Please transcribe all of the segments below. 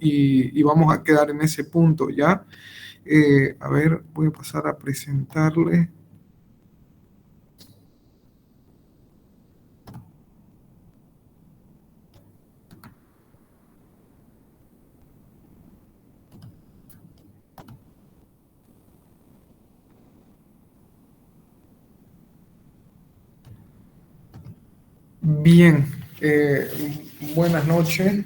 Y vamos a quedar en ese punto, ¿ya? A ver, voy a pasar a presentarle. Bien, buenas noches.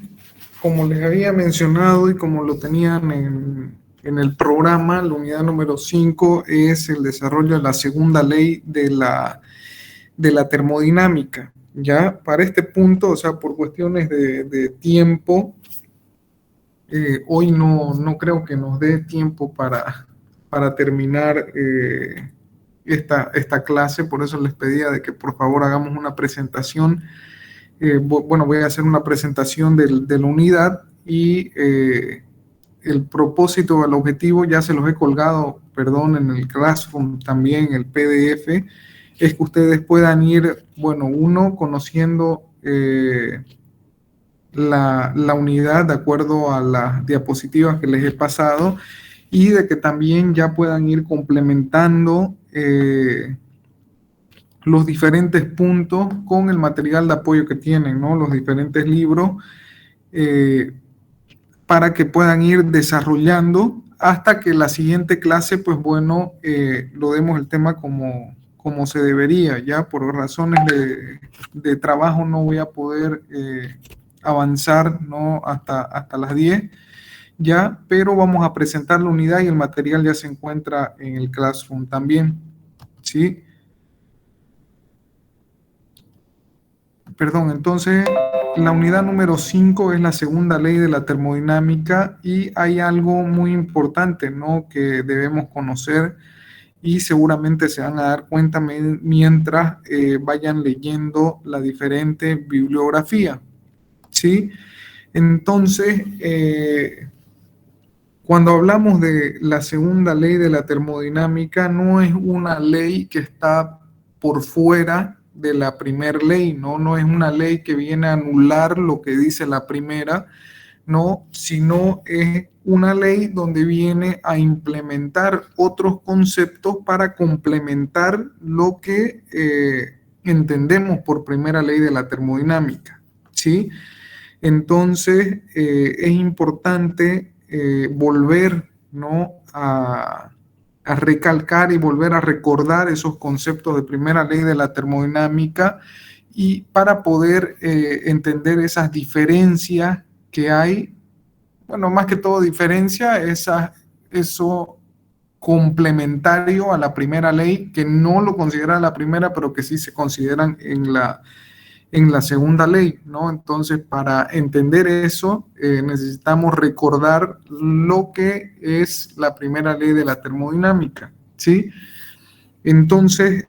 Como les había mencionado y como lo tenían en el programa, la unidad número 5 es el desarrollo de la segunda ley de la termodinámica. Ya para este punto, o sea, por cuestiones de tiempo, hoy no creo que nos dé tiempo para terminar esta clase, por eso les pedía de que por favor hagamos una presentación. Bueno, voy a hacer una presentación de la unidad y el propósito, el objetivo, ya se los he colgado, perdón, en el Classroom también, el PDF, es que ustedes puedan ir, bueno, uno, conociendo la unidad de acuerdo a las diapositivas que les he pasado y de que también ya puedan ir complementando los diferentes puntos con el material de apoyo que tienen, ¿no? Los diferentes libros, para que puedan ir desarrollando hasta que la siguiente clase, pues bueno, lo demos el tema como se debería. Ya por razones de trabajo no voy a poder avanzar, ¿no? hasta las 10 ya, pero vamos a presentar la unidad y el material ya se encuentra en el Classroom también, ¿sí? Perdón, entonces la unidad número 5 es la segunda ley de la termodinámica y hay algo muy importante, ¿no? Que debemos conocer y seguramente se van a dar cuenta mientras vayan leyendo la diferente bibliografía, ¿sí? Entonces, cuando hablamos de la segunda ley de la termodinámica, no es una ley que está por fuera de la primera ley, ¿no? No es una ley que viene a anular lo que dice la primera, no, sino es una ley donde viene a implementar otros conceptos para complementar lo que entendemos por primera ley de la termodinámica, ¿sí? Entonces, es importante volver, ¿no? a recalcar y volver a recordar esos conceptos de primera ley de la termodinámica y para poder entender esas diferencias que hay, bueno, más que todo diferencia, eso complementario a la primera ley, que no lo considera la primera, pero que sí se consideran en la segunda ley, ¿no? Entonces, para entender eso, necesitamos recordar lo que es la primera ley de la termodinámica, ¿sí? Entonces,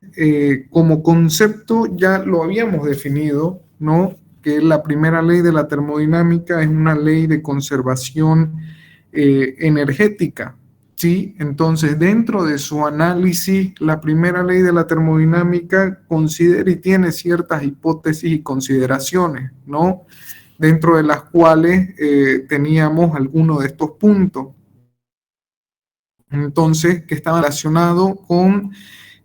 como concepto ya lo habíamos definido, ¿no? Que la primera ley de la termodinámica es una ley de conservación energética, ¿sí? Entonces, dentro de su análisis, la primera ley de la termodinámica considera y tiene ciertas hipótesis y consideraciones, ¿no? Dentro de las cuales teníamos algunos de estos puntos. Entonces, que estaban relacionados con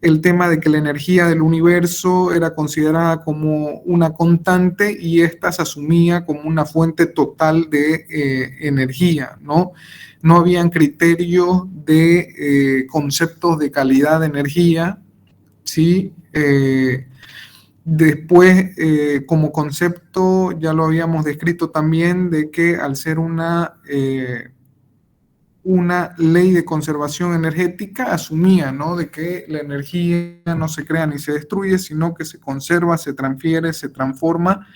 el tema de que la energía del universo era considerada como una constante y ésta se asumía como una fuente total de energía, ¿no? No habían criterios de conceptos de calidad de energía, ¿sí? Después, como concepto, ya lo habíamos descrito también, de que al ser una ley de conservación energética asumía, ¿no? De que la energía no se crea ni se destruye, sino que se conserva, se transfiere, se transforma,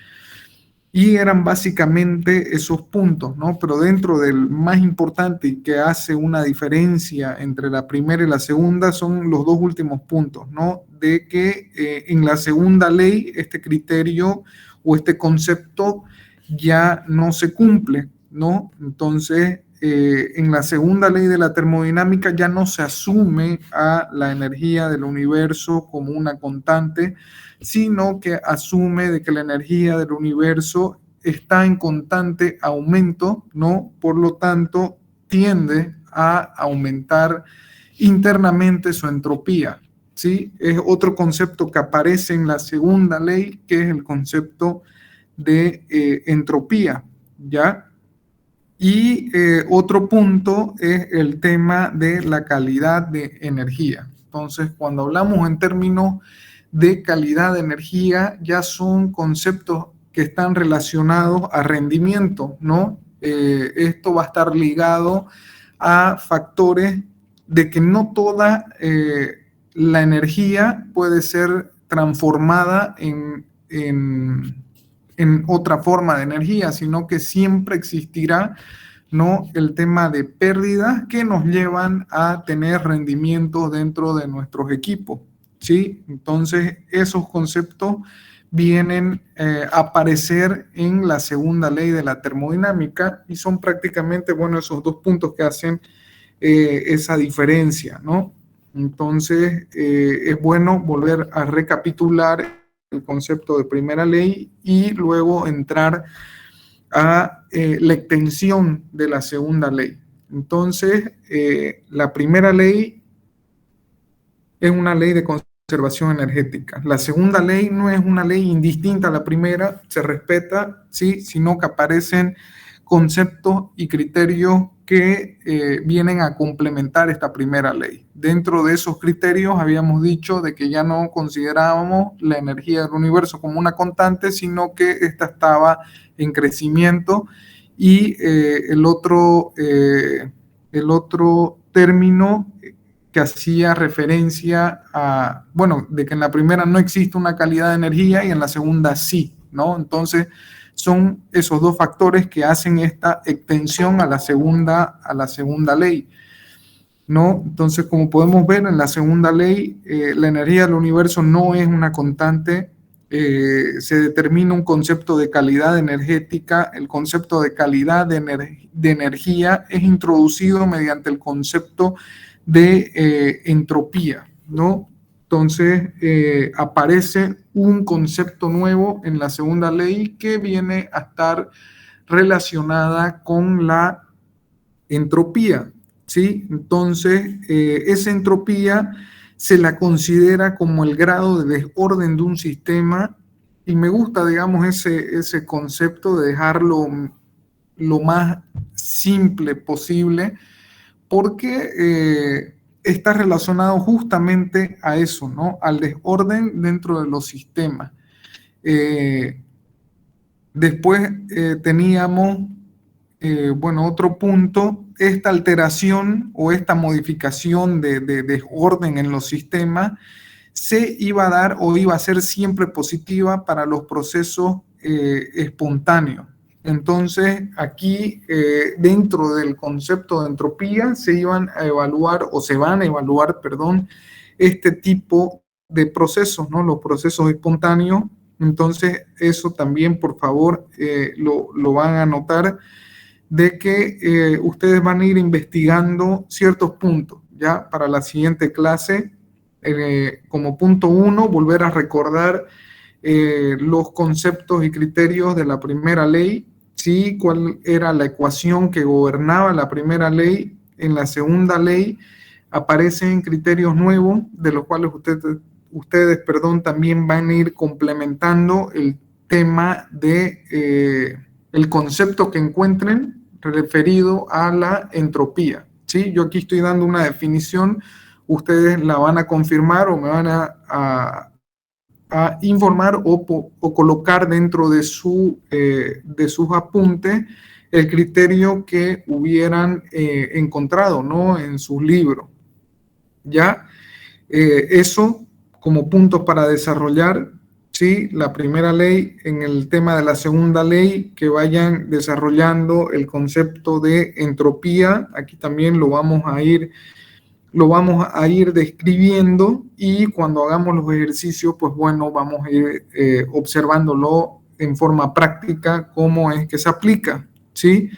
y eran básicamente esos puntos, ¿no? Pero dentro del más importante y que hace una diferencia entre la primera y la segunda son los dos últimos puntos, ¿no? De que en la segunda ley este criterio o este concepto ya no se cumple, ¿no? Entonces, en la segunda ley de la termodinámica ya no se asume a la energía del universo como una constante, sino que asume de que la energía del universo está en constante aumento, ¿no? Por lo tanto, tiende a aumentar internamente su entropía, ¿sí? Es otro concepto que aparece en la segunda ley, que es el concepto de entropía, ¿ya? Y otro punto es el tema de la calidad de energía. Entonces, cuando hablamos en términos de calidad de energía, ya son conceptos que están relacionados a rendimiento, ¿no? Esto va a estar ligado a factores de que no toda la energía puede ser transformada en otra forma de energía, sino que siempre existirá, ¿no?, el tema de pérdidas que nos llevan a tener rendimientos dentro de nuestros equipos, ¿sí? Entonces, esos conceptos vienen a aparecer en la segunda ley de la termodinámica y son prácticamente, bueno, esos dos puntos que hacen esa diferencia, ¿no? Entonces, es bueno volver a recapitular el concepto de primera ley y luego entrar a la extensión de la segunda ley. Entonces, la primera ley es una ley de conservación energética. La segunda ley no es una ley indistinta a la primera, se respeta, ¿sí?, sino que aparecen conceptos y criterios que vienen a complementar esta primera ley. Dentro de esos criterios habíamos dicho de que ya no considerábamos la energía del universo como una constante, sino que esta estaba en crecimiento y el otro término que hacía referencia a, bueno, de que en la primera no existe una calidad de energía y en la segunda sí, ¿no? Entonces, son esos dos factores que hacen esta extensión a la segunda ley, ¿no? Entonces, como podemos ver en la segunda ley, la energía del universo no es una constante, se determina un concepto de calidad energética. El concepto de calidad de energía es introducido mediante el concepto de entropía, ¿no? Entonces, aparece un concepto nuevo en la segunda ley que viene a estar relacionada con la entropía, ¿sí? Entonces, esa entropía se la considera como el grado de desorden de un sistema y me gusta, digamos, ese concepto de dejarlo lo más simple posible porque está relacionado justamente a eso, ¿no? Al desorden dentro de los sistemas. Después teníamos, bueno, otro punto, esta alteración o esta modificación de desorden en los sistemas se iba a dar o iba a ser siempre positiva para los procesos espontáneos. Entonces, aquí, dentro del concepto de entropía, se iban a evaluar o se van a evaluar, perdón, este tipo de procesos, ¿no? Los procesos espontáneos. Entonces, eso también, por favor, lo van a notar, de que ustedes van a ir investigando ciertos puntos, ¿ya? Para la siguiente clase, como punto 1, volver a recordar los conceptos y criterios de la primera ley, ¿sí? Cuál era la ecuación que gobernaba la primera ley. En la segunda ley aparecen criterios nuevos, de los cuales ustedes, también van a ir complementando el tema de el concepto que encuentren referido a la entropía, ¿sí? Yo aquí estoy dando una definición, ustedes la van a confirmar o me van a informar o colocar dentro de sus apuntes el criterio que hubieran encontrado, ¿no?, en sus libros. ¿Ya? Eso como puntos para desarrollar, ¿sí? La primera ley. En el tema de la segunda ley, que vayan desarrollando el concepto de entropía. Aquí también lo vamos a ir describiendo y cuando hagamos los ejercicios, pues bueno, vamos a ir observándolo en forma práctica, cómo es que se aplica, ¿sí?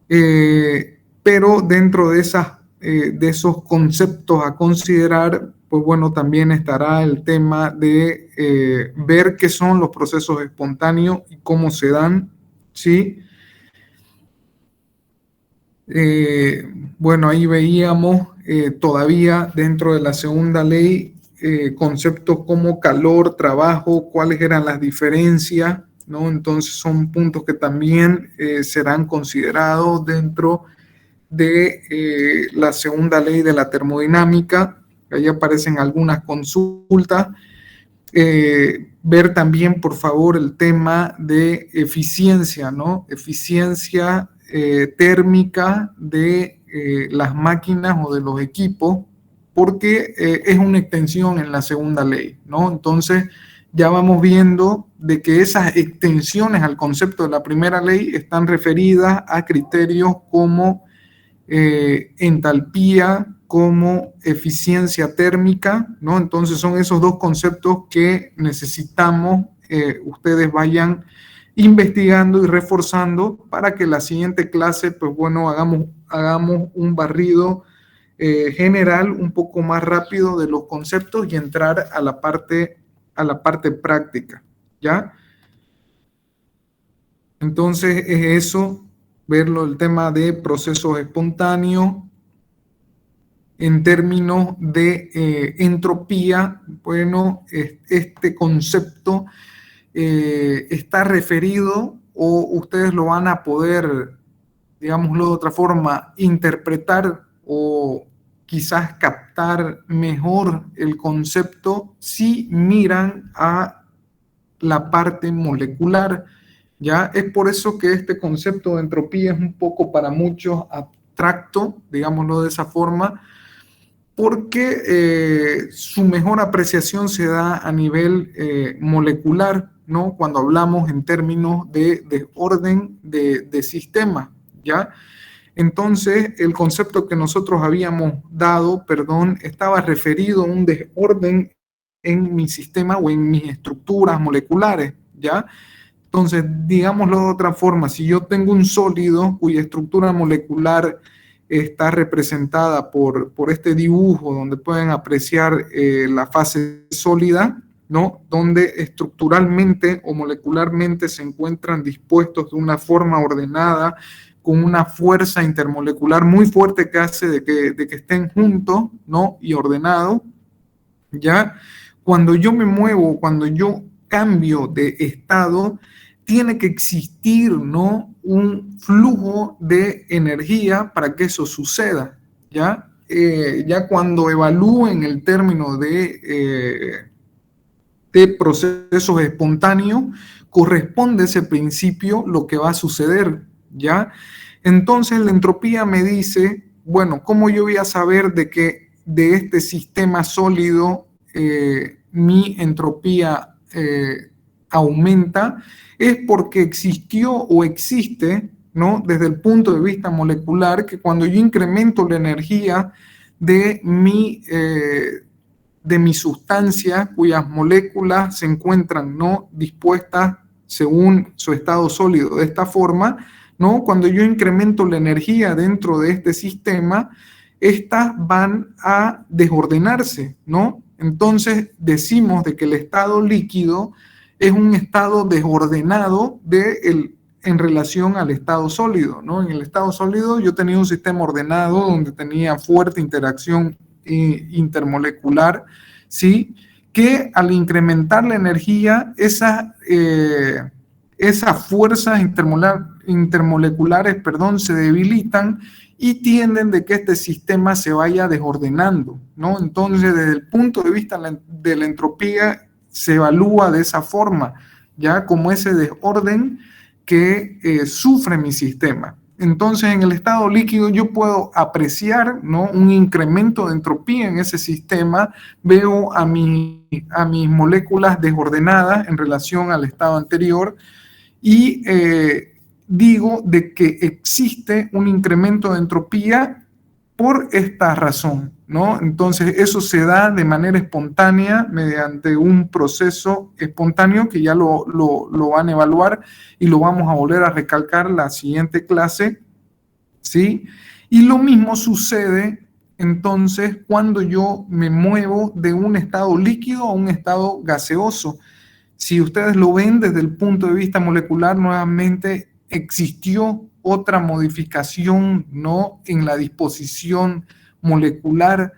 Pero dentro de esos conceptos a considerar, pues bueno, también estará el tema de ver qué son los procesos espontáneos y cómo se dan, ¿sí? Bueno, ahí veíamos todavía dentro de la segunda ley conceptos como calor, trabajo, cuáles eran las diferencias, ¿no? Entonces son puntos que también serán considerados dentro de la segunda ley de la termodinámica. Ahí aparecen algunas consultas. Ver también, por favor, el tema de eficiencia, ¿no? Eficiencia térmica de las máquinas o de los equipos, porque es una extensión en la segunda ley, ¿no? Entonces, ya vamos viendo de que esas extensiones al concepto de la primera ley están referidas a criterios como entalpía, como eficiencia térmica, ¿no? Entonces son esos dos conceptos que necesitamos ustedes vayan investigando y reforzando para que la siguiente clase, pues bueno, hagamos un barrido general un poco más rápido de los conceptos y entrar a la parte práctica, ¿ya? Entonces es eso, verlo el tema de procesos espontáneos, en términos de entropía, bueno, este concepto está referido o ustedes lo van a poder, digámoslo de otra forma, interpretar o quizás captar mejor el concepto si miran a la parte molecular. Ya es por eso que este concepto de entropía es un poco para muchos abstracto, digámoslo de esa forma, porque su mejor apreciación se da a nivel molecular, ¿no? Cuando hablamos en términos de orden de sistema, ¿ya? Entonces, el concepto que nosotros habíamos dado, perdón, estaba referido a un desorden en mi sistema o en mis estructuras moleculares, ¿ya? Entonces, digámoslo de otra forma, si yo tengo un sólido cuya estructura molecular está representada por este dibujo donde pueden apreciar la fase sólida, ¿no? Donde estructuralmente o molecularmente se encuentran dispuestos de una forma ordenada, con una fuerza intermolecular muy fuerte que hace de que estén juntos, ¿no? Y ordenados, ¿ya? Cuando yo me muevo, cuando yo cambio de estado, tiene que existir, ¿no? Un flujo de energía para que eso suceda, ¿ya? Ya cuando evalúen el término de procesos espontáneos, corresponde ese principio lo que va a suceder, ¿ya? Entonces la entropía me dice, bueno, ¿cómo yo voy a saber de que de este sistema sólido mi entropía aumenta? Es porque existió o existe, ¿no? Desde el punto de vista molecular, que cuando yo incremento la energía de mi sustancia, cuyas moléculas se encuentran no dispuestas según su estado sólido. De esta forma, ¿no? Cuando yo incremento la energía dentro de este sistema, estas van a desordenarse, ¿no? Entonces decimos de que el estado líquido es un estado desordenado en relación al estado sólido, ¿no? En el estado sólido yo tenía un sistema ordenado donde tenía fuerte interacción intermolecular, ¿sí? Que al incrementar la energía, esas fuerzas intermoleculares, perdón, se debilitan y tienden de que este sistema se vaya desordenando, ¿no? Entonces, desde el punto de vista de la entropía, se evalúa de esa forma, ya como ese desorden que sufre mi sistema. Entonces, en el estado líquido yo puedo apreciar, ¿no? Un incremento de entropía en ese sistema, veo a mis moléculas desordenadas en relación al estado anterior y digo de que existe un incremento de entropía por esta razón, ¿no? Entonces, eso se da de manera espontánea mediante un proceso espontáneo que ya lo van a evaluar y lo vamos a volver a recalcar la siguiente clase, ¿sí? Y lo mismo sucede entonces cuando yo me muevo de un estado líquido a un estado gaseoso. Si ustedes lo ven desde el punto de vista molecular, nuevamente existió otra modificación, ¿no?, en la disposición molecular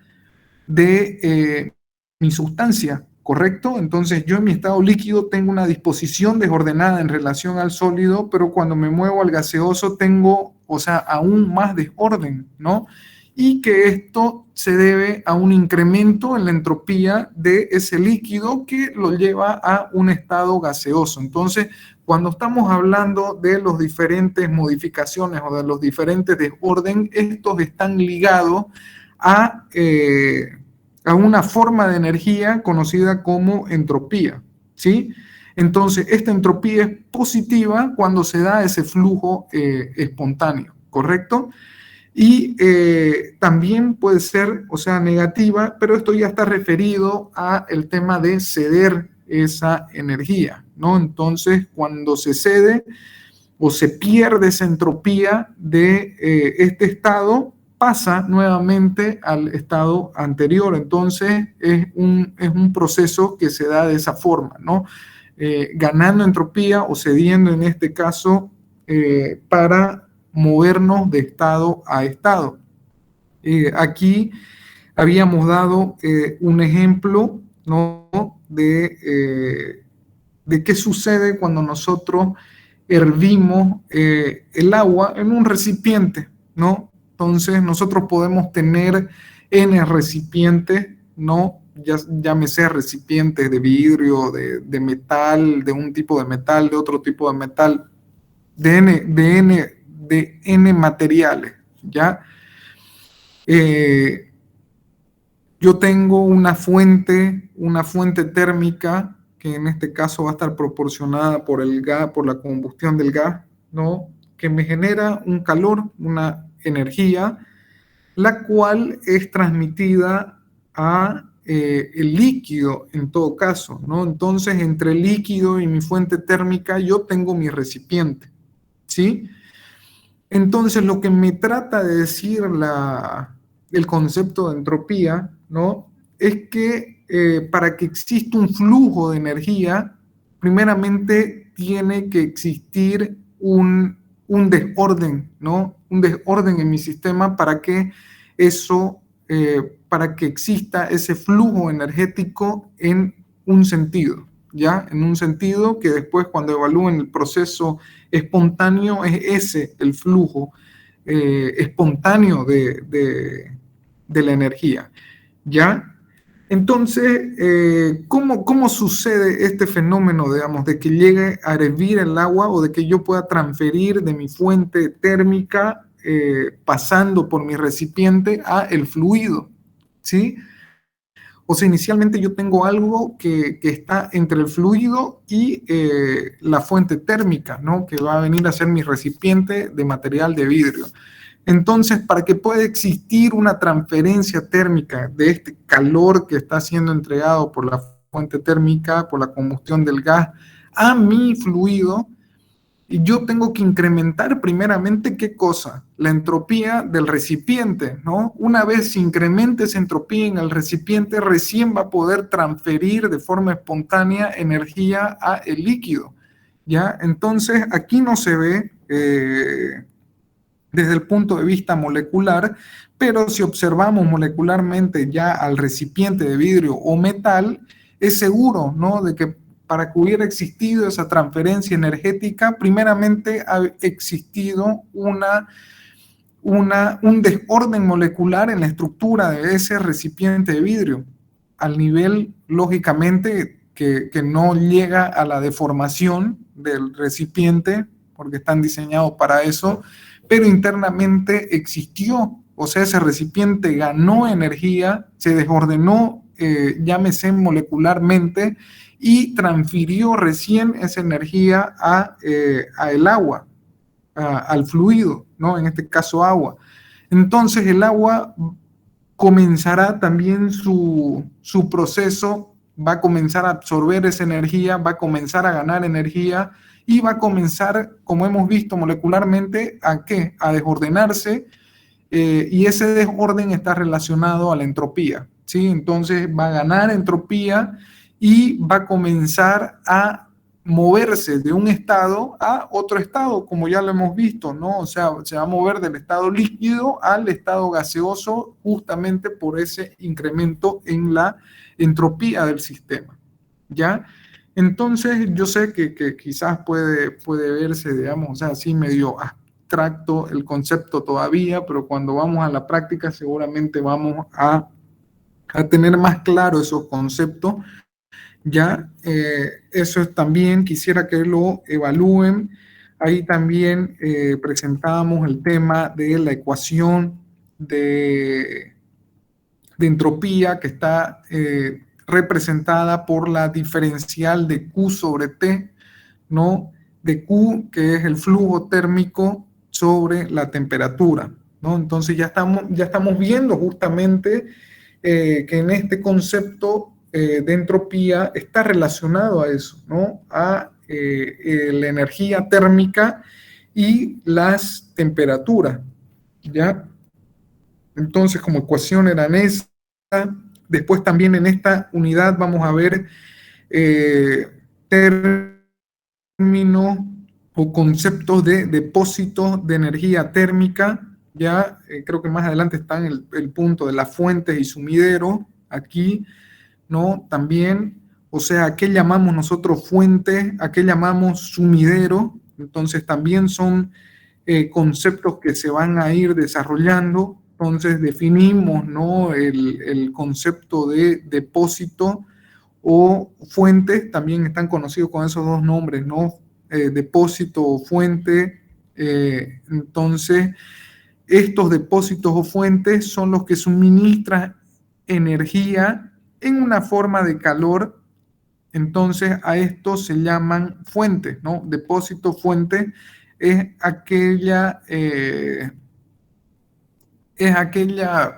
de mi sustancia, ¿correcto? Entonces yo en mi estado líquido tengo una disposición desordenada en relación al sólido, pero cuando me muevo al gaseoso tengo, o sea, aún más desorden, ¿no? Y que esto se debe a un incremento en la entropía de ese líquido que lo lleva a un estado gaseoso. Entonces, cuando estamos hablando de las diferentes modificaciones o de los diferentes desorden, estos están ligados a una forma de energía conocida como entropía, ¿sí? Entonces, esta entropía es positiva cuando se da ese flujo espontáneo, ¿correcto? Y también puede ser, o sea, negativa, pero esto ya está referido al tema de ceder esa energía, ¿no? Entonces, cuando se cede o se pierde esa entropía de este estado, pasa nuevamente al estado anterior. Entonces, es un proceso que se da de esa forma, ¿no? Ganando entropía o cediendo en este caso para movernos de estado a estado. Aquí habíamos dado un ejemplo, ¿no?, de qué sucede cuando nosotros hervimos el agua en un recipiente, ¿no? Entonces nosotros podemos tener N recipientes, ¿no? Llámese recipientes de vidrio, de metal, de un tipo de metal, de otro tipo de metal, de N materiales, ¿ya? Yo tengo una fuente térmica que en este caso va a estar proporcionada por el gas, por la combustión del gas, ¿no?, que me genera un calor, una energía, la cual es transmitida a el líquido en todo caso, ¿no? Entonces, entre el líquido y mi fuente térmica, yo tengo mi recipiente, ¿sí? Entonces, lo que me trata de decir el concepto de entropía, ¿no?, es que para que exista un flujo de energía, primeramente tiene que existir un desorden, ¿no? Un desorden en mi sistema para que para que exista ese flujo energético en un sentido, ¿ya? En un sentido que después, cuando evalúen el proceso espontáneo, es ese el flujo espontáneo de la energía, ¿ya? Entonces, ¿cómo sucede este fenómeno, digamos, de que llegue a hervir el agua o de que yo pueda transferir de mi fuente térmica pasando por mi recipiente a el fluido, ¿sí? O sea, inicialmente yo tengo algo que está entre el fluido y la fuente térmica, ¿no?, que va a venir a ser mi recipiente de material de vidrio. Entonces, para que pueda existir una transferencia térmica de este calor que está siendo entregado por la fuente térmica, por la combustión del gas, a mi fluido, yo tengo que incrementar primeramente, ¿qué cosa? La entropía del recipiente, ¿no? Una vez se incremente esa entropía en el recipiente, recién va a poder transferir de forma espontánea energía a el líquido, ¿ya? Entonces, aquí no se ve desde el punto de vista molecular, pero si observamos molecularmente ya al recipiente de vidrio o metal, es seguro, ¿no?, de que para que hubiera existido esa transferencia energética, primeramente ha existido un desorden molecular en la estructura de ese recipiente de vidrio, al nivel, lógicamente, que no llega a la deformación del recipiente, porque están diseñados para eso, pero internamente existió, o sea, ese recipiente ganó energía, se desordenó, llámese molecularmente, y transfirió recién esa energía a el agua, al fluido, ¿no?, en este caso agua. Entonces el agua comenzará también su proceso, va a comenzar a absorber esa energía, va a comenzar a ganar energía y va a comenzar, como hemos visto molecularmente, ¿a qué? A desordenarse, y ese desorden está relacionado a la entropía, ¿sí? Entonces va a ganar entropía y va a comenzar a moverse de un estado a otro estado, como ya lo hemos visto, ¿no? O sea, se va a mover del estado líquido al estado gaseoso justamente por ese incremento en la entropía del sistema, ¿ya? Entonces, yo sé que quizás puede verse, digamos, o sea, así medio abstracto el concepto todavía, pero cuando vamos a la práctica seguramente vamos a tener más claro esos conceptos. Ya, eso es también, quisiera que lo evalúen. Ahí también presentamos el tema de la ecuación de entropía que está representada por la diferencial de Q sobre T, ¿no? De Q, que es el flujo térmico sobre la temperatura, ¿no? Entonces ya estamos viendo justamente que en este concepto de entropía está relacionado a eso, ¿no? A la energía térmica y las temperaturas, ¿ya? Entonces, como ecuación eran esas. Después también en esta unidad vamos a ver términos o conceptos de depósitos de energía térmica. Ya creo que más adelante está en el punto de las fuentes y sumidero. Aquí, ¿no? También, o sea, ¿a qué llamamos nosotros fuente? ¿A qué llamamos sumidero? Entonces también son conceptos que se van a ir desarrollando. Entonces definimos, ¿no? el concepto de depósito o fuentes, también están conocidos con esos dos nombres, ¿no? Depósito o fuente. Entonces, estos depósitos o fuentes son los que suministran energía en una forma de calor. Entonces, a estos se llaman fuentes, ¿no? Depósito, fuente, es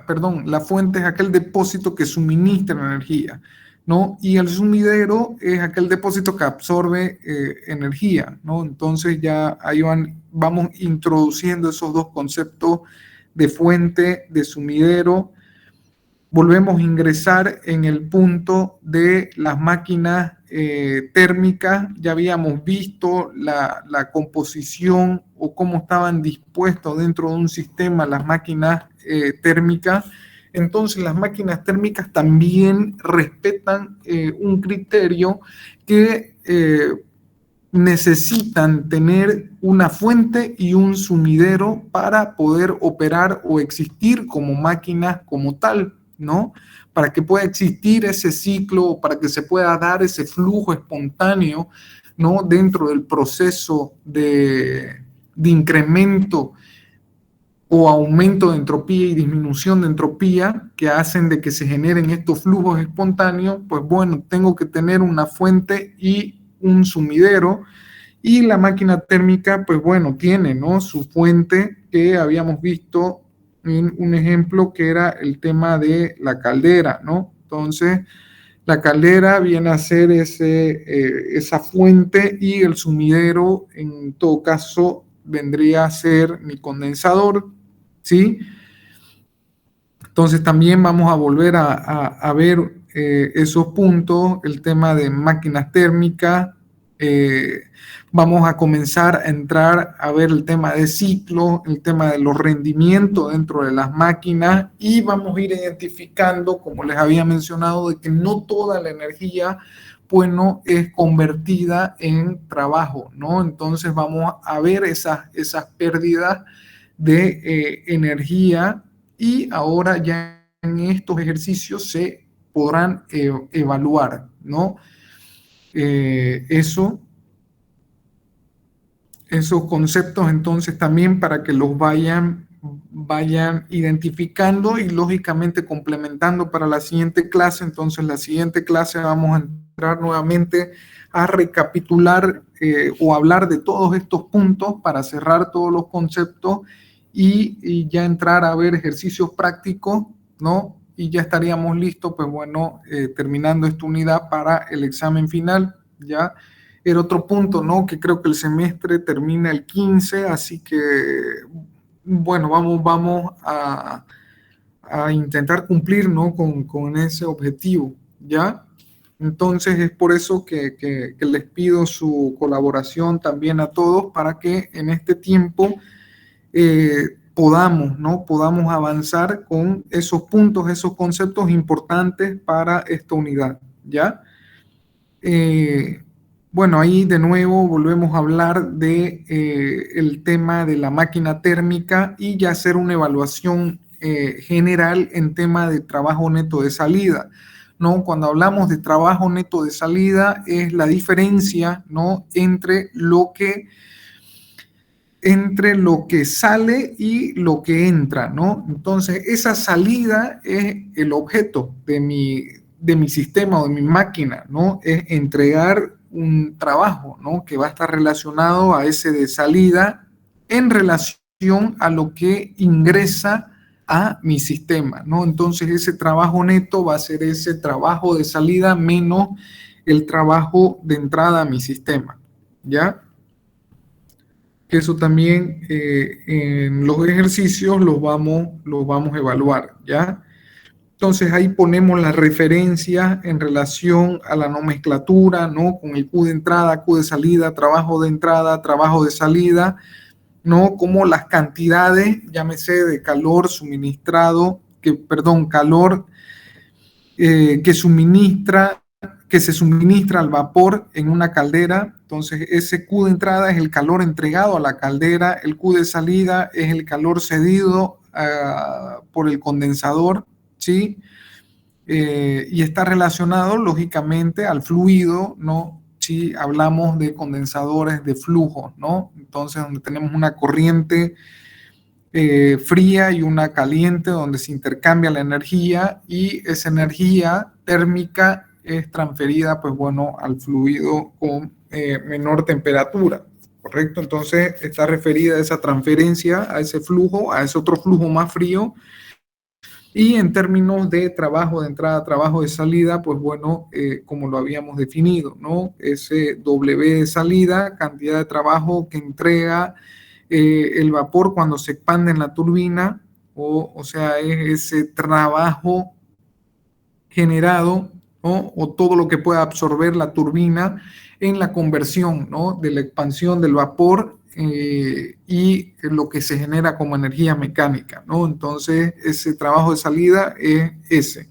perdón, la fuente es aquel depósito que suministra energía, ¿no? Y el sumidero es aquel depósito que absorbe energía, ¿no? Entonces ya ahí vamos introduciendo esos dos conceptos de fuente, de sumidero. Volvemos a ingresar en el punto de las máquinas térmicas. Ya habíamos visto la composición o cómo estaban dispuestos dentro de un sistema las máquinas térmicas. Entonces, las máquinas térmicas también respetan un criterio que necesitan tener una fuente y un sumidero para poder operar o existir como máquinas como tal, ¿no? Para que pueda existir ese ciclo, para que se pueda dar ese flujo espontáneo, ¿no? Dentro del proceso de incremento o aumento de entropía y disminución de entropía que hacen de que se generen estos flujos espontáneos, pues bueno, tengo que tener una fuente y un sumidero. Y la máquina térmica, pues bueno, tiene, ¿no? Su fuente que habíamos visto en un ejemplo que era el tema de la caldera, ¿no? Entonces, la caldera viene a ser esa fuente y el sumidero, en todo caso, vendría a ser mi condensador, ¿sí? Entonces también vamos a volver a ver esos puntos, el tema de máquinas térmicas. Vamos a comenzar a entrar a ver el tema de ciclo, el tema de los rendimientos dentro de las máquinas y vamos a ir identificando, como les había mencionado, de que no toda la energía pues no es convertida en trabajo, ¿no? Entonces vamos a ver esas pérdidas de energía y ahora ya en estos ejercicios se podrán evaluar, ¿no? Esos conceptos entonces también para que los vayan identificando y lógicamente complementando para la siguiente clase. Entonces la siguiente clase vamos a entrar nuevamente a recapitular o hablar de todos estos puntos para cerrar todos los conceptos y ya entrar a ver ejercicios prácticos, ¿no? Y ya estaríamos listos, pues bueno, terminando esta unidad para el examen final, ¿ya? Era otro punto, ¿no? Que creo que el semestre termina el 15, así que, bueno, vamos a intentar cumplir, ¿no? Con ese objetivo, ¿ya? Entonces es por eso que les pido su colaboración también a todos para que en este tiempo podamos, ¿no? Podamos avanzar con esos puntos, esos conceptos importantes para esta unidad, ¿ya? Eh, bueno, ahí de nuevo volvemos a hablar de el tema de la máquina térmica y ya hacer una evaluación general en tema de trabajo neto de salida, ¿no? Cuando hablamos de trabajo neto de salida es la diferencia, ¿no? Entre lo que sale y lo que entra, ¿no? Entonces, esa salida es el objeto de mi sistema o de mi máquina, ¿no? Es entregar un trabajo, ¿no? Que va a estar relacionado a ese de salida en relación a lo que ingresa a mi sistema, ¿no? Entonces, ese trabajo neto va a ser ese trabajo de salida menos el trabajo de entrada a mi sistema, ¿ya? Que eso también en los ejercicios los vamos a evaluar, ¿ya? Entonces ahí ponemos la referencia en relación a la nomenclatura, ¿no? Con el Q de entrada, Q de salida, trabajo de entrada, trabajo de salida, ¿no? Como las cantidades, llámese de calor suministrado, calor que suministra, que se suministra al vapor en una caldera. Entonces, ese Q de entrada es el calor entregado a la caldera, el Q de salida es el calor cedido por el condensador, ¿sí? Y está relacionado, lógicamente, al fluido, ¿no? Si hablamos de condensadores de flujo, ¿no? Entonces, donde tenemos una corriente fría y una caliente donde se intercambia la energía y esa energía térmica es transferida, pues bueno, al fluido con menor temperatura, ¿correcto? Entonces está referida a esa transferencia, a ese flujo, a ese otro flujo más frío. Y en términos de trabajo de entrada, trabajo de salida, pues bueno, como lo habíamos definido, ¿no? Ese W de salida, cantidad de trabajo que entrega el vapor cuando se expande en la turbina, o sea, es ese trabajo generado, ¿no? O todo lo que pueda absorber la turbina en la conversión, ¿no? De la expansión del vapor y lo que se genera como energía mecánica, ¿no? Entonces, ese trabajo de salida es ese.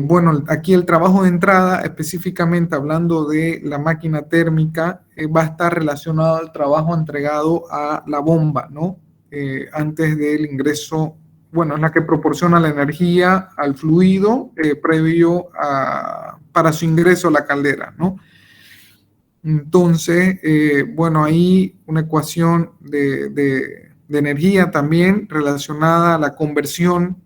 Bueno, aquí el trabajo de entrada, específicamente hablando de la máquina térmica, va a estar relacionado al trabajo entregado a la bomba, ¿no? Antes del ingreso, bueno, es la que proporciona la energía al fluido para su ingreso a la caldera, ¿no? Entonces, bueno, ahí una ecuación de energía también relacionada a la conversión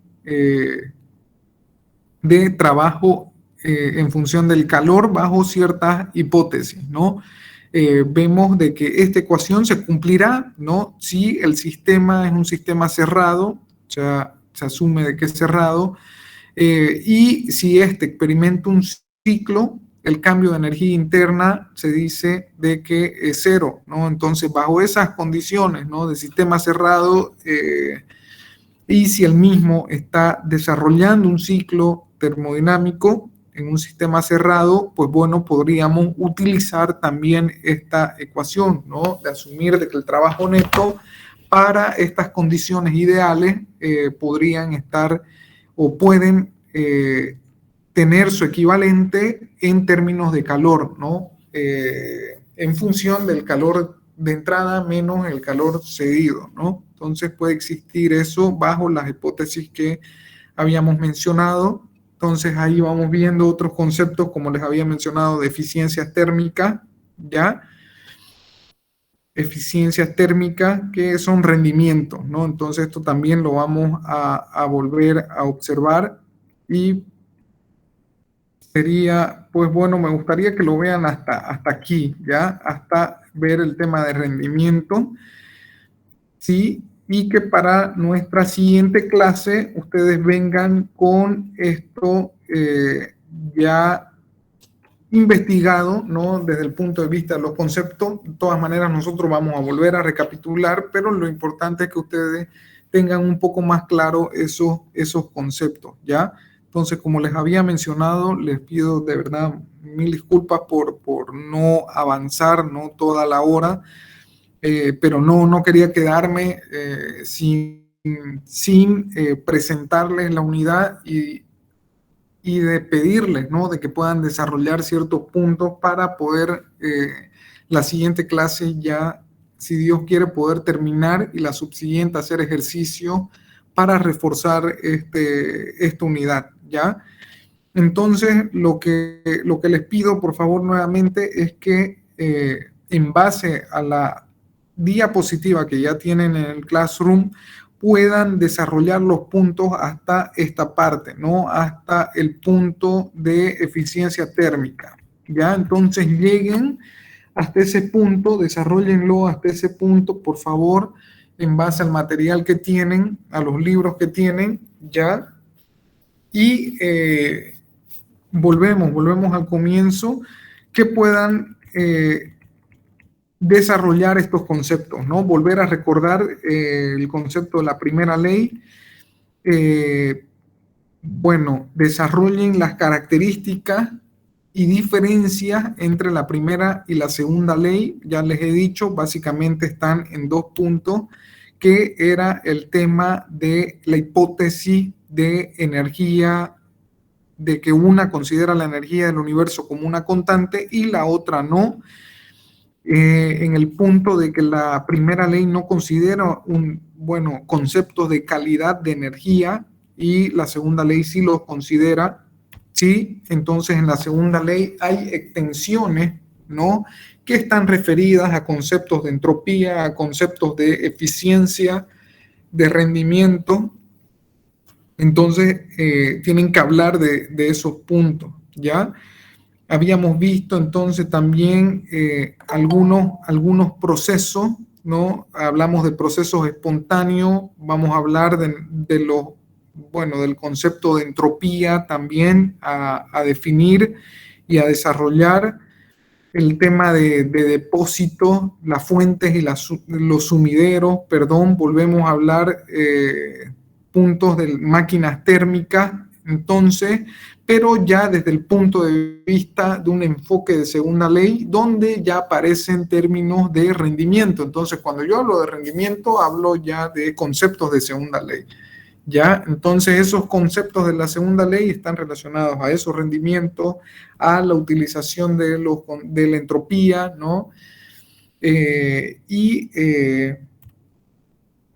de trabajo en función del calor bajo ciertas hipótesis, ¿no? Vemos de que esta ecuación se cumplirá, ¿no? Si el sistema es un sistema cerrado, o sea, se asume de que es cerrado, y si este experimenta un ciclo, el cambio de energía interna se dice de que es cero, ¿no? Entonces, bajo esas condiciones, ¿no? De sistema cerrado, y si el mismo está desarrollando un ciclo termodinámico en un sistema cerrado, pues bueno, podríamos utilizar también esta ecuación, ¿no? De asumir de que el trabajo neto para estas condiciones ideales podrían estar o pueden tener su equivalente en términos de calor, ¿no? En función del calor de entrada menos el calor cedido, ¿no? Entonces puede existir eso bajo las hipótesis que habíamos mencionado. Entonces ahí vamos viendo otros conceptos, como les había mencionado, de eficiencias térmicas, ¿ya? Eficiencias térmicas que son rendimientos, ¿no? Entonces esto también lo vamos a volver a observar y sería, pues bueno, me gustaría que lo vean hasta aquí, ¿ya? Hasta ver el tema de rendimiento, ¿sí? Y que para nuestra siguiente clase ustedes vengan con esto ya investigado, ¿no? Desde el punto de vista de los conceptos. De todas maneras, nosotros vamos a volver a recapitular, pero lo importante es que ustedes tengan un poco más claro esos conceptos, ¿ya? Entonces, como les había mencionado, les pido de verdad mil disculpas por no avanzar, no toda la hora, pero no quería quedarme sin presentarles la unidad y de pedirles, ¿no? De que puedan desarrollar ciertos puntos para poder la siguiente clase ya, si Dios quiere, poder terminar y la subsiguiente hacer ejercicio para reforzar esta unidad, ¿ya? Entonces, lo que les pido, por favor, nuevamente, es que en base a la diapositiva que ya tienen en el Classroom, puedan desarrollar los puntos hasta esta parte, ¿no? Hasta el punto de eficiencia térmica, ¿ya? Entonces, lleguen hasta ese punto, desarrollenlo hasta ese punto, por favor, en base al material que tienen, a los libros que tienen, ¿ya? Y volvemos al comienzo, que puedan desarrollar estos conceptos, ¿no? Volver a recordar el concepto de la primera ley. Bueno, desarrollen las características y diferencias entre la primera y la segunda ley. Ya les he dicho, básicamente están en dos puntos, que era el tema de la hipótesis de energía, de que una considera la energía del universo como una constante y la otra no. En el punto de que la primera ley no considera conceptos de calidad de energía y la segunda ley sí los considera, ¿sí? Entonces en la segunda ley hay extensiones, ¿no? Que están referidas a conceptos de entropía, a conceptos de eficiencia, de rendimiento. Entonces, tienen que hablar de esos puntos, ¿ya? Habíamos visto entonces también algunos procesos, ¿no? Hablamos de procesos espontáneos, vamos a hablar del concepto de entropía también, a definir y a desarrollar el tema de depósito, las fuentes y los sumideros, perdón, volvemos a hablar puntos de máquinas térmicas, entonces, pero ya desde el punto de vista de un enfoque de segunda ley, donde ya aparecen términos de rendimiento. Entonces, cuando yo hablo de rendimiento, hablo ya de conceptos de segunda ley. ¿Ya? Entonces, esos conceptos de la segunda ley están relacionados a esos rendimientos, a la utilización de la entropía, ¿no?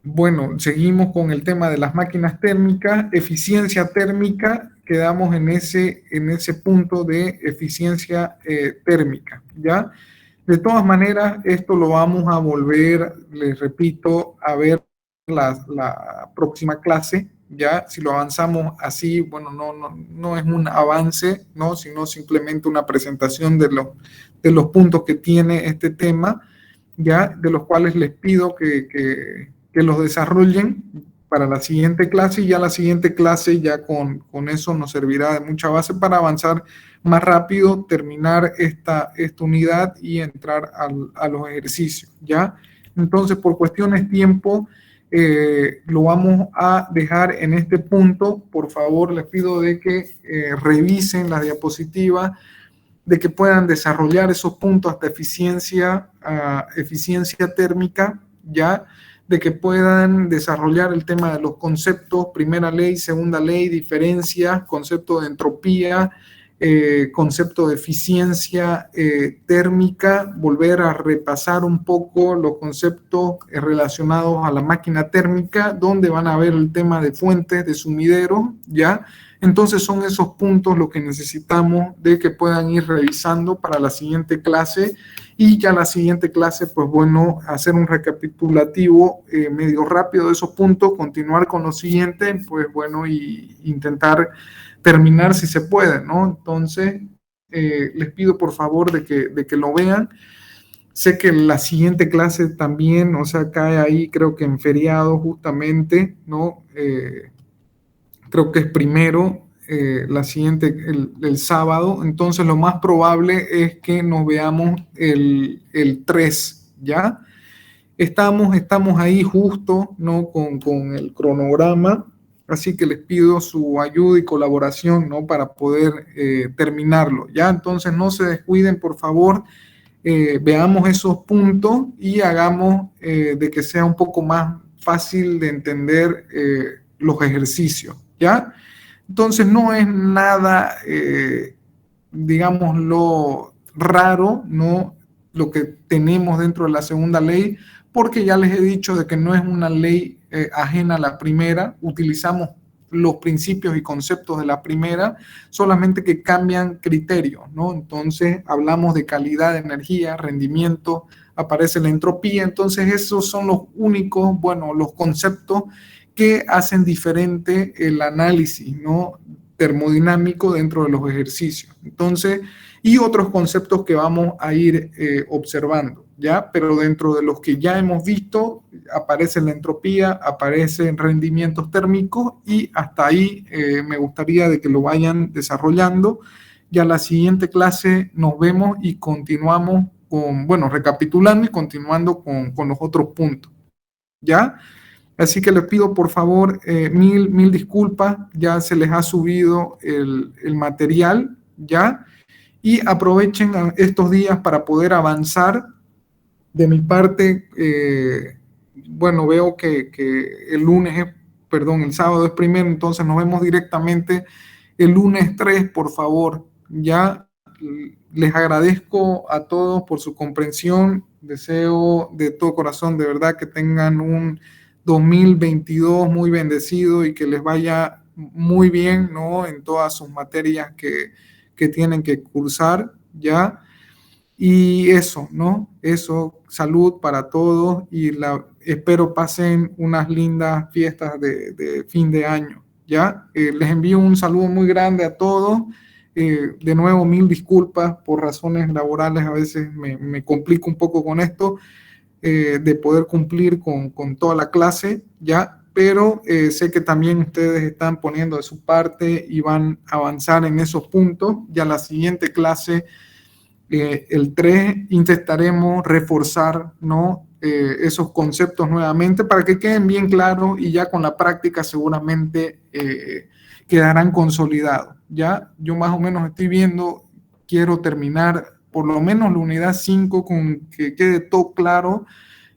Bueno, seguimos con el tema de las máquinas térmicas, eficiencia térmica, quedamos en ese punto de eficiencia térmica, ¿ya? De todas maneras, esto lo vamos a volver, les repito, a ver la próxima clase, ya si lo avanzamos así, bueno, no es un avance, ¿no? Sino simplemente una presentación de los puntos que tiene este tema, ya de los cuales les pido que los desarrollen para la siguiente clase, y ya la siguiente clase ya con eso nos servirá de mucha base para avanzar más rápido, terminar esta unidad y entrar a los ejercicios, ¿ya? Entonces, por cuestiones de tiempo, lo vamos a dejar en este punto. Por favor, les pido de que revisen las diapositivas, de que puedan desarrollar esos puntos hasta eficiencia térmica, ¿ya? De que puedan desarrollar el tema de los conceptos, primera ley, segunda ley, diferencias, concepto de entropía, concepto de eficiencia térmica, volver a repasar un poco los conceptos relacionados a la máquina térmica, donde van a ver el tema de fuentes, de sumideros, ¿ya? Entonces son esos puntos los que necesitamos de que puedan ir revisando para la siguiente clase, y ya la siguiente clase, pues bueno, hacer un recapitulativo medio rápido de esos puntos, continuar con lo siguiente, pues bueno, y intentar terminar si se puede, ¿no? Entonces, les pido por favor de que lo vean. Sé que la siguiente clase también, o sea, cae ahí, creo que en feriado justamente, ¿no? Creo que es primero, la siguiente, el sábado. Entonces, lo más probable es que nos veamos el 3, ¿ya? Estamos ahí justo, ¿no? Con el cronograma. Así que les pido su ayuda y colaboración, ¿no? Para poder terminarlo, ¿ya? Entonces no se descuiden, por favor. Veamos esos puntos y hagamos de que sea un poco más fácil de entender los ejercicios, ¿ya? Entonces no es nada, digámoslo, raro, ¿no? Lo que tenemos dentro de la segunda ley, porque ya les he dicho de que no es una ley ajena a la primera, utilizamos los principios y conceptos de la primera, solamente que cambian criterios, ¿no? Entonces hablamos de calidad de energía, rendimiento, aparece la entropía, entonces esos son los únicos, bueno, los conceptos que hacen diferente el análisis, ¿no? Termodinámico dentro de los ejercicios. Entonces, y otros conceptos que vamos a ir observando, ¿ya? Pero dentro de los que ya hemos visto, aparece la entropía, aparecen rendimientos térmicos y hasta ahí me gustaría de que lo vayan desarrollando. Ya la siguiente clase nos vemos y continuamos con, bueno, recapitulando y continuando con los otros puntos, ¿ya? Así que les pido por favor mil disculpas, ya se les ha subido el material, ¿ya? Y aprovechen estos días para poder avanzar. De mi parte, bueno, veo que el lunes, perdón, el sábado es primero, entonces nos vemos directamente el lunes 3, por favor, ¿ya? Les agradezco a todos por su comprensión, deseo de todo corazón, de verdad, que tengan un 2022 muy bendecido y que les vaya muy bien, ¿no? En todas sus materias que tienen que cursar, ¿ya? Y eso, ¿no? Eso, salud para todos y espero pasen unas lindas fiestas de fin de año, ¿ya? Les envío un saludo muy grande a todos. De nuevo, mil disculpas por razones laborales, a veces me complico un poco con esto, de poder cumplir con toda la clase, ¿ya? Pero sé que también ustedes están poniendo de su parte y van a avanzar en esos puntos. Ya la siguiente clase el 3 intentaremos reforzar, ¿no? Esos conceptos nuevamente para que queden bien claros y ya con la práctica seguramente quedarán consolidados. Ya yo más o menos estoy viendo, quiero terminar por lo menos la unidad 5 con que quede todo claro,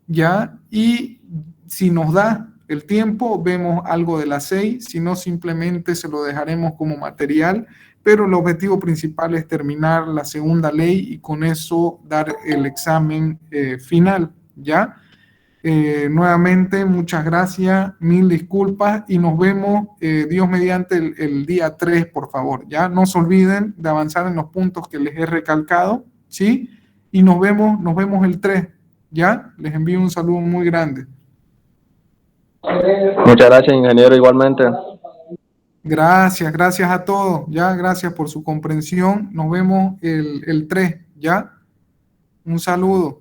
ya, y si nos da el tiempo, vemos algo de la 6, si no simplemente se lo dejaremos como material, pero el objetivo principal es terminar la segunda ley y con eso dar el examen final, ¿ya? Nuevamente, muchas gracias, mil disculpas y nos vemos, Dios mediante, el día 3, por favor, ¿ya? No se olviden de avanzar en los puntos que les he recalcado, ¿sí? Y nos vemos el 3, ¿ya? Les envío un saludo muy grande. Muchas gracias, ingeniero, igualmente. Gracias a todos, ya, gracias por su comprensión. Nos vemos el 3, ¿ya? Un saludo.